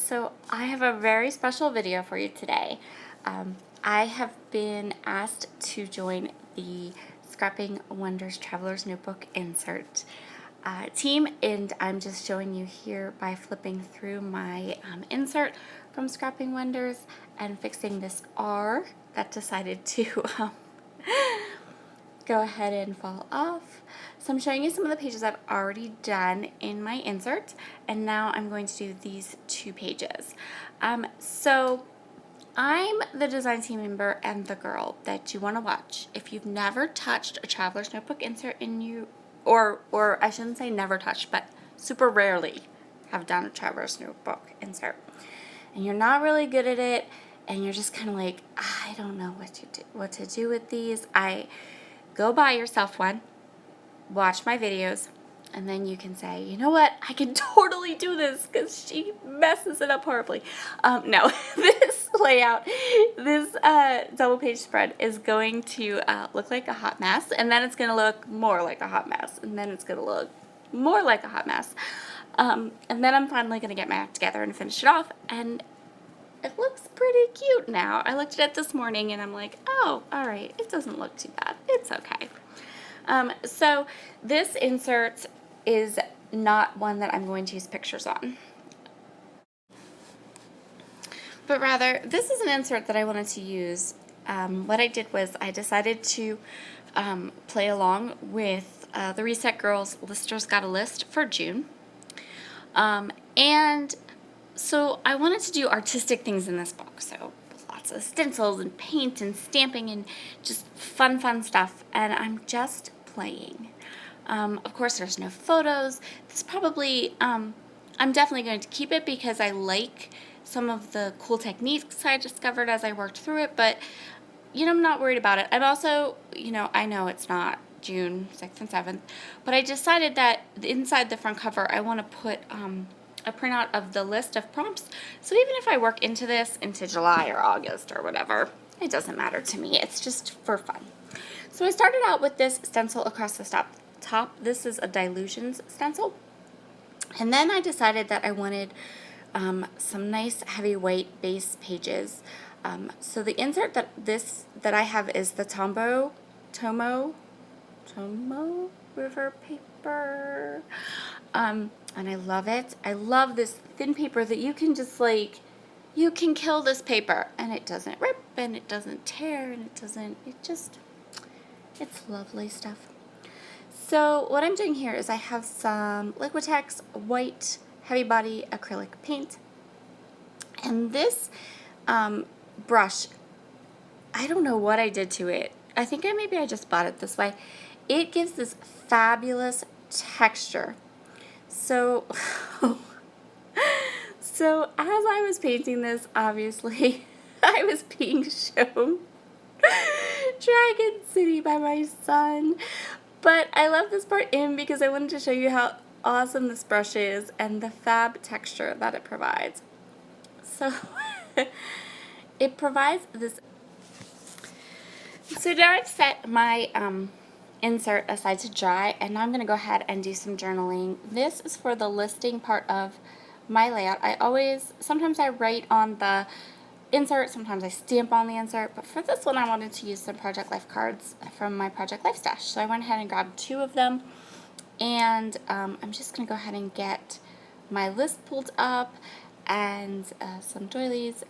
So I have a very special video for you today. I have been asked to join the Scrapping Wonders Traveler's Notebook insert team, and I'm just showing you here by flipping through my insert from Scrapping Wonders and fixing this R that decided to go ahead and fall off. So I'm showing you some of the pages I've already done in my insert, and now I'm going to do these 2 pages. So I'm the design team member and the girl that you want to watch. If you've never touched a Traveler's Notebook insert in you, or I shouldn't say never touched, but super rarely have done a Traveler's Notebook insert, and you're not really good at it, and you're just kind of like, I don't know what to do with these. Go buy yourself one, watch my videos, and then you can say, you know what, I can totally do this because she messes it up horribly. No, this layout, this double page spread is going to look like a hot mess, and then it's going to look more like a hot mess, and then it's going to look more like a hot mess. And then I'm finally going to get my act together and finish it off, and it looks pretty cute now. I looked at it this morning and I'm like, oh, all right, it doesn't look too bad. It's okay. So this insert is not one that I'm going to use pictures on, but rather this is an insert that I wanted to use. What I did was I decided to play along with the Reset Girls Listers Got a List for June. And so I wanted to do artistic things in this book, so lots of stencils and paint and stamping and just fun stuff, and I'm just playing. Of course, there's no photos. This probably, I'm definitely going to keep it because I like some of the cool techniques I discovered as I worked through it, but, you know, I'm not worried about it. I'm also, you know, I know it's not June 6th and 7th, but I decided that inside the front cover I want to put a printout of the list of prompts, so even if I work into this into July or August or whatever, it doesn't matter to me. It's just for fun. So I started out with this stencil across the top. This is a Dilutions stencil, and then I decided that I wanted some nice heavy weight base pages. So the insert that I have is the Tomo River paper. And I love it. I love this thin paper that you can just like, you can kill this paper and it doesn't rip and it doesn't tear and it's lovely stuff. So what I'm doing here is I have some Liquitex white heavy body acrylic paint, and this brush, I don't know what I did to it. I think maybe I just bought it this way. It gives this fabulous texture. So as I was painting this, obviously, I was being shown Dragon City by my son. But I left this part in because I wanted to show you how awesome this brush is and the fab texture that it provides. So it provides this. So now I've set my insert aside to dry, and now I'm going to go ahead and do some journaling. This is for the listing part of my layout. Sometimes I write on the insert, sometimes I stamp on the insert, but for this one I wanted to use some Project Life cards from my Project Life stash. So I went ahead and grabbed 2 of them, and I'm just going to go ahead and get my list pulled up and some doilies.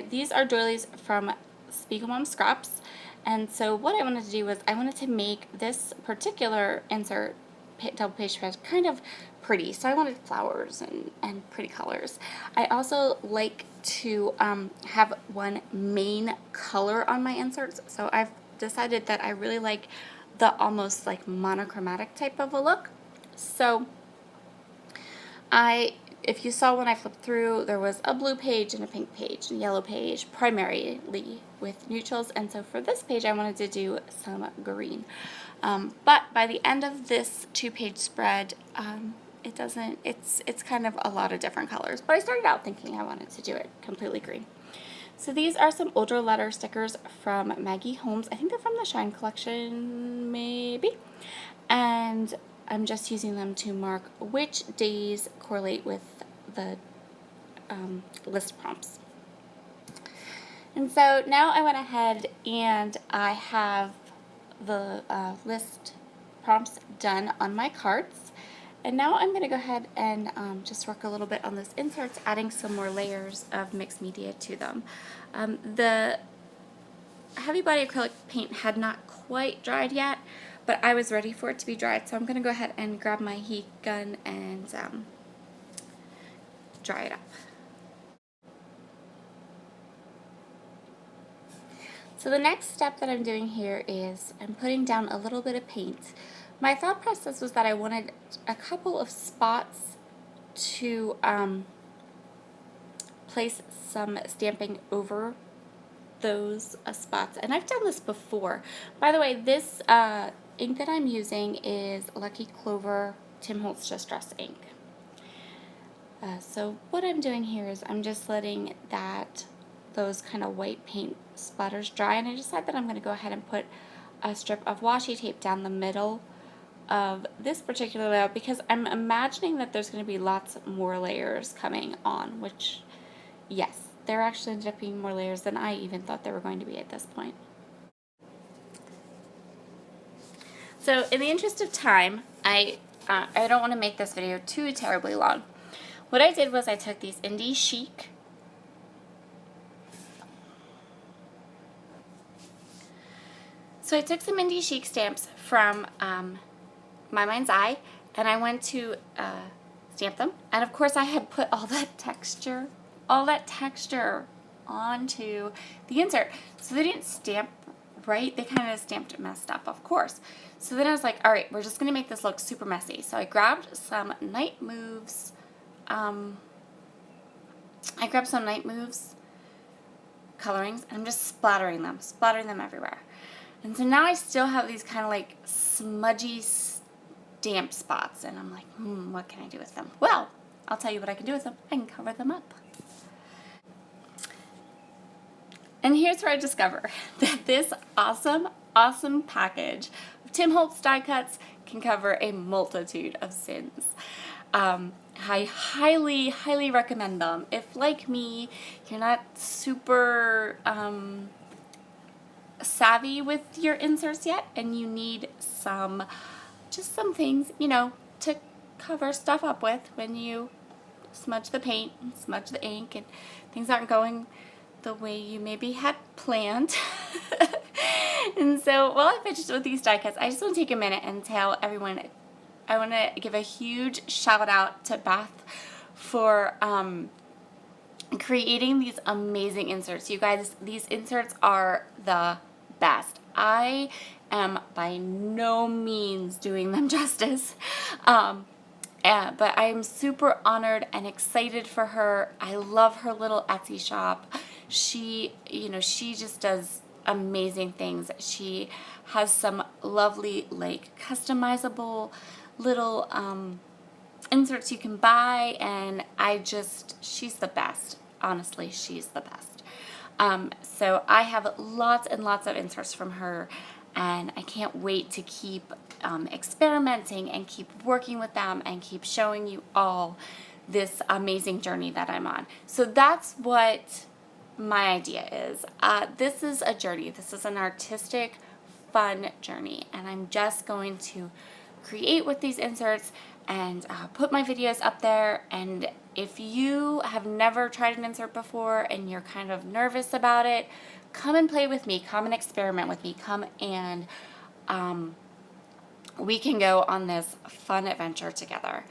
These are doilies from Spiegel Mom Scraps. And so what I wanted to do was I wanted to make this particular insert double page spread kind of pretty. So I wanted flowers and pretty colors. I also like to have one main color on my inserts. So I've decided that I really like the almost like monochromatic type of a look. So if you saw when I flipped through, there was a blue page and a pink page and a yellow page, primarily with neutrals, and so for this page I wanted to do some green. But by the end of this 2-page spread, it's kind of a lot of different colors, but I started out thinking I wanted to do it completely green. So these are some older letter stickers from Maggie Holmes. I think they're from the Shine collection, maybe, and I'm just using them to mark which days correlate with the list prompts. And so now I went ahead and I have the list prompts done on my cards. And now I'm going to go ahead and just work a little bit on those inserts, adding some more layers of mixed media to them. The heavy body acrylic paint had not quite dried yet, but I was ready for it to be dried, so I'm going to go ahead and grab my heat gun and dry it up. So the next step that I'm doing here is I'm putting down a little bit of paint. My thought process was that I wanted a couple of spots to place some stamping over those spots, and I've done this before. By the way, this ink that I'm using is Lucky Clover Tim Holtz Just Dress ink. So what I'm doing here is I'm just letting those kind of white paint splatters dry, and I decide that I'm going to go ahead and put a strip of washi tape down the middle of this particular layout because I'm imagining that there's going to be lots more layers coming on, which, yes, there actually ended up being more layers than I even thought there were going to be at this point. So in the interest of time, I don't want to make this video too terribly long. What I did was I took these Indie Chic So I took some Indie Chic stamps from My Mind's Eye, and I went to stamp them. And of course I had put all that texture onto the insert. So they didn't stamp right. They kind of stamped messed up, of course. So then I was like, all right, we're just going to make this look super messy. So I grabbed some Night Moves. Colorings, and I'm just splattering them everywhere. And so now I still have these kind of like smudgy stamp spots, and I'm like, what can I do with them? Well, I'll tell you what I can do with them. I can cover them up. And here's where I discover that this awesome package of Tim Holtz die cuts can cover a multitude of sins. I highly recommend them. If, like me, you're not super savvy with your inserts yet, and you need just some things, to cover stuff up with when you smudge the paint and smudge the ink and things aren't going the way you maybe had planned. And so while I finished with these die cuts, I just want to take a minute and tell everyone, I want to give a huge shout out to Beth for creating these amazing inserts. You guys, these inserts are the best. I am by no means doing them justice, but I am super honored and excited for her. I love her little Etsy shop. She just does amazing things. She has some lovely, like, customizable little inserts you can buy, and she's the best. Honestly, she's the best. So I have lots and lots of inserts from her, and I can't wait to keep experimenting and keep working with them and keep showing you all this amazing journey that I'm on. So that's what my idea is. This is a journey. This is an artistic, fun journey, and I'm just going to create with these inserts and put my videos up there. And if you have never tried an insert before and you're kind of nervous about it, come and play with me, come and experiment with me, come and we can go on this fun adventure together.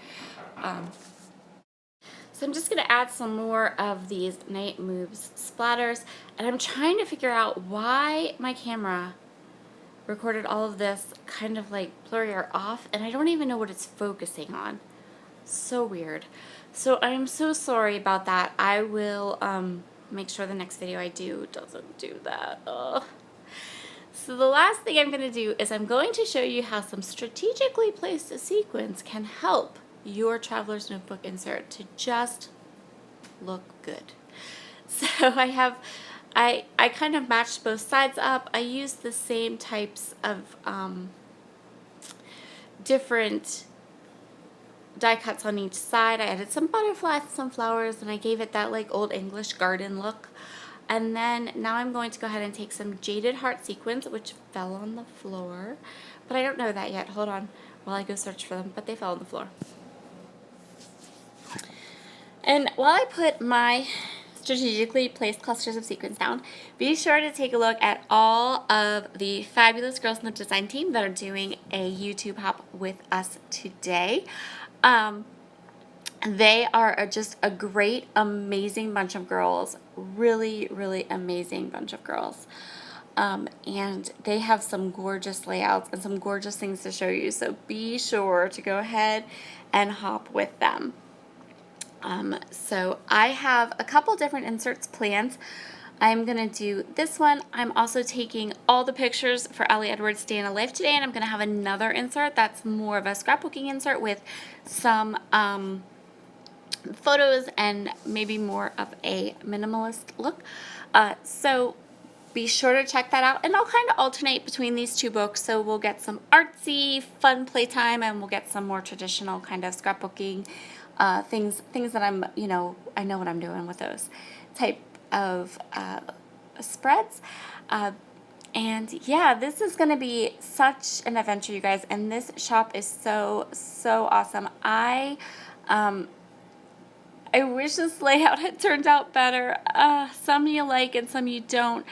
So I'm just going to add some more of these Night Moves splatters, and I'm trying to figure out why my camera recorded all of this kind of like blurry or off, and I don't even know what it's focusing on. So weird. So I'm so sorry about that. I will make sure the next video I do doesn't do that. Ugh. So the last thing I'm going to do is I'm going to show you how some strategically placed sequins can help your Traveler's Notebook insert to just look good. So I kind of matched both sides up. I used the same types of different die cuts on each side. I added some butterflies, some flowers, and I gave it that like old English garden look. And then now I'm going to go ahead and take some Jaded Heart sequins, which fell on the floor. But I don't know that yet. Hold on while I go search for them. But they fell on the floor. And while I put my strategically placed clusters of sequins down, be sure to take a look at all of the fabulous girls in the design team that are doing a YouTube hop with us today. They are just a great, amazing bunch of girls. Really, really amazing bunch of girls. And they have some gorgeous layouts and some gorgeous things to show you. So be sure to go ahead and hop with them. So I have a couple different inserts planned. I'm going to do this one. I'm also taking all the pictures for Ellie Edwards' Day in a Life today, and I'm going to have another insert that's more of a scrapbooking insert with some photos and maybe more of a minimalist look. So be sure to check that out, and I'll kind of alternate between these two books. So we'll get some artsy, fun playtime, and we'll get some more traditional kind of scrapbooking things that I'm, I know what I'm doing with those type of spreads. And yeah, this is going to be such an adventure, you guys, and this shop is so awesome. I wish this layout had turned out better. Some you like and some you don't.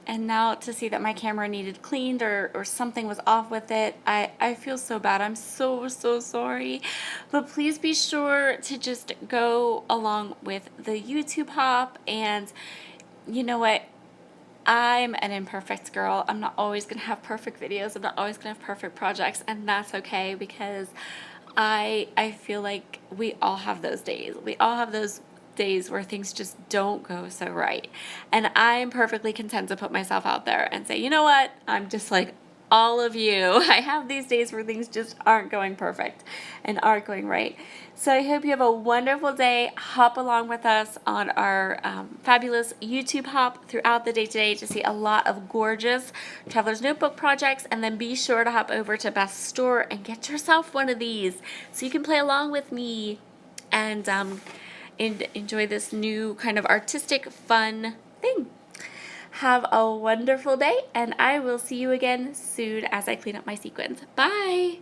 And now to see that my camera needed cleaned or something was off with it, I feel so bad. I'm so sorry. But please be sure to just go along with the YouTube hop. And you know what? I'm an imperfect girl. I'm not always going to have perfect videos. I'm not always going to have perfect projects. And that's okay, because I feel like we all have those days. We all have those days where things just don't go so right. And I'm perfectly content to put myself out there and say, you know what? I'm just like all of you. I have these days where things just aren't going perfect and aren't going right. So I hope you have a wonderful day. Hop along with us on our fabulous YouTube hop throughout the day today to see a lot of gorgeous Traveler's Notebook projects. And then be sure to hop over to Best Store and get yourself one of these so you can play along with me and enjoy this new kind of artistic, fun thing. Have a wonderful day, and I will see you again soon as I clean up my sequins. Bye!